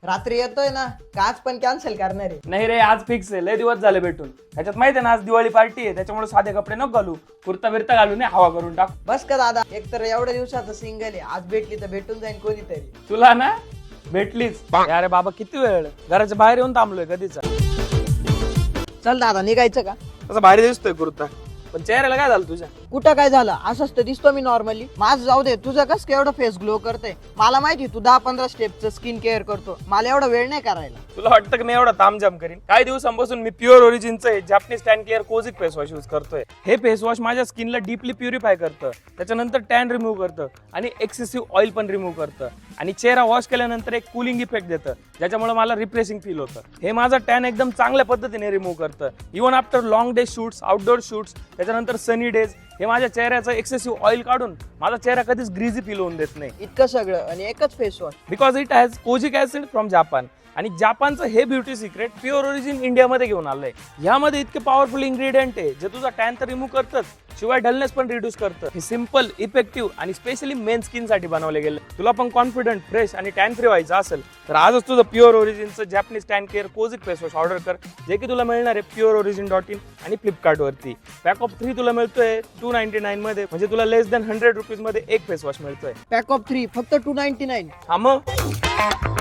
रात्री येतोय ना, काच पण कॅन्सल करणार आहे. नाही रे, आज फिक्स आहे. लय दिवस झाले भेटून. त्याच्यात माहिती आहे ना, आज दिवाळी पार्टी आहे, त्याच्यामुळे साधे कपडे नको घालू, कुर्ता बिर्ता घालू नये, हवा करून टाक. बस का दादा, एकतर एवढ्या दिवसाचं सिंगल आहे, आज भेटली तर भेटून जाईल कोणीतरी. तुला ना भेटलीच. अरे बाबा, किती वेळ घराच्या बाहेर येऊन थांबलोय कधीचा. चल दादा, निघायचं का? तसं भारी दिसतोय कुर्ता, पण चेहऱ्याला काय झालं तुझ्या? कुठं काय झालं, असंच तर दिसतो मी नॉर्मली. माझं जाऊ दे, तुझं कस केवढं फेस ग्लो करतंय. मला माहिती तू 10-15 स्टेपचं स्किन केअर करतो, मला एवढा वेळ नाही करायला. तुला वाटतं की मी एवढा तामझाम करीन? काही दिवसांपासून मी प्युअर ओरिजिनचं Japanese tan care kojic face wash use करतोय. हे फेस वॉश माझ्या स्किनला डीपली प्युरिफाय करतं, त्याच्यानंतर टॅन रिमूव्ह करतं आणि एक्सेसिव्ह ऑइल पण रिमूव्ह करतं आणि चेहरा वॉश केल्यानंतर एक कूलिंग इफेक्ट देतं, ज्याच्यामुळे मला रिफ्रेशिंग फील होतं. हे माझा टॅन एकदम चांगल्या पद्धतीने रिमूव्ह करतं. Even after long day shoots, outdoor shoots, त्याच्यानंतर सनी डेज, हे माझ्या चेहऱ्याचं एक्सेसिव्ह ऑइल काढून माझा चेहरा कधीच ग्रीझी फील होऊन देत नाही. इतकं सगळं आणि एकच face wash. Because it has kojic acid from Japan. आणि जापानचं हे ब्युटी सिक्रेट प्युअर ओरिजिन इंडियामध्ये घेऊन आलंय. यामध्ये इतके पॉवरफुल इन्ग्रेडियंट आहे जे तुझा टॅन तर रिमूव्ह करतात, शिवाय डलनेस पण रिड्यूस करतं. हे सिंपल, इफेक्टिव्ह आणि स्पेशली मेन स्किन साठी बनवले गेले. तुला पण कॉन्फिडंट, फ्रेश आणि टॅन फ्री व्हायचं असेल तर आजच तुझं प्युअर ओरिजिनचं Japanese tan care kojic face wash order कर, जे की तुला मिळणार आहे प्युअरओरिजिन.in आणि फ्लिपकार्ट वरती. पॅक ऑफ 3 तुला मिळतोय 299 मध्ये, म्हणजे तुला लेस दॅन 100 रुपीज मध्ये एक फेस वॉश मिळतोय. पॅक ऑफ 3 फक्त 299. हा मग.